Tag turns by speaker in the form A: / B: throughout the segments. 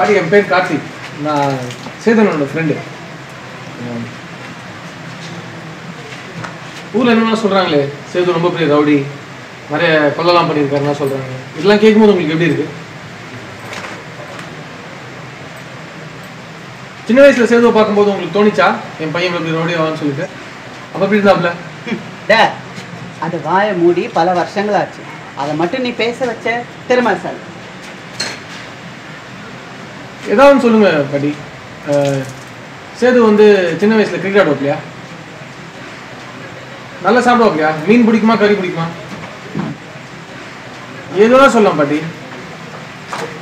A: பாட்டி என் பேர் கார்த்திக். நான் சேதனோட ஃப்ரெண்டு. ஊரில் என்னென்னா சொல்கிறாங்களே, சேது ரொம்ப பெரிய ரவுடி, நிறைய கொல்லலாம் பண்ணியிருக்காருன்னா சொல்கிறாங்க. இதெல்லாம் கேட்கும்போது உங்களுக்கு எப்படி இருக்குது? சின்ன வயசில் சேதுவை பார்க்கும்போது உங்களுக்கு தோணிச்சா என் பையன் எப்படி ரவுடி ஆவான்னு சொல்லிட்டு? அப்போ எப்படி இருந்தாப்புல?
B: அது வாயை மூடி பல வருஷங்கள் ஆச்சு. அதை மட்டும் நீ பேச வச்ச திரும்ப சார்
A: ஏதாவது சொல்லுங்க பாட்டி. சேது வந்து சின்ன வயசில் கிரிக்கெட் ஆடுவாப்லையா? நல்லா சாப்பிடுவாப்லையா? மீன் பிடிக்குமா, கறி பிடிக்குமா? ஏதோதான் சொல்லலாம் பாட்டி.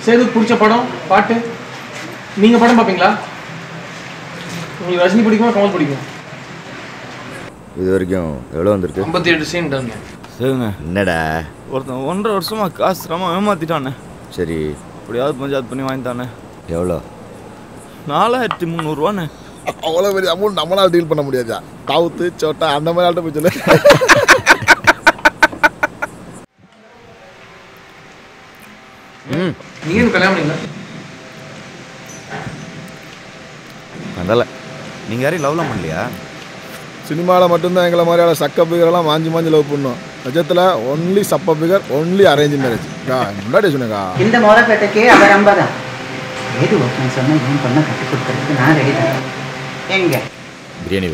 A: சேதுக்கு பிடிச்ச படம், பாட்டு. நீங்கள் படம் பார்ப்பீங்களா? உங்களுக்கு ரஜினி பிடிக்குமா, கமல் பிடிக்குமா?
C: இது வரைக்கும் எவ்வளோ வந்திருக்கு?
A: 58 சீன் தாங்க.
D: சரிங்க.
C: என்னடா
D: ஒருத்தன் 1.5 வருஷமா காசு ரொம்ப ஏமாத்திட்டானே.
C: சரி,
D: எப்படியாவது பஞ்சாயத்து பண்ணி வாங்கிட்டானே.
C: எவ்வளோ?
D: 4300
E: அவ்வளோ பெரிய அமௌண்ட் நம்மளால் டீல் பண்ண முடியாதா? கவுத்து சோட்டா அந்த மாதிரி ஆள்கிட்ட போய் சொல்லு.
A: நீங்கள் கல்யாணம் பண்ணீங்களா?
C: அதனால நீங்கள் யாரையும் லவ்லாம் பண்ணலையா?
E: சினிமாவில் மட்டும்தான் எங்களை மாதிரியான சக்க பிகரெல்லாம் மாஞ்சி மாஞ்சி லவ் பண்ணும். நிஜத்தில் ஒன்லி சப்ப பிகர், ஒன்லி அரேஞ்ச் மேரேஜ். முன்னாடி சொன்னேக்கா,
B: இந்த மோரப்பேட்டைக்கு அவர் 50 தான். ஏது ஓகேன்னு சொன்னால் இவன் பண்ண கட்டி கொடுக்கறதுக்கு நான் ரெடி தான். எங்க
C: பிரியாணி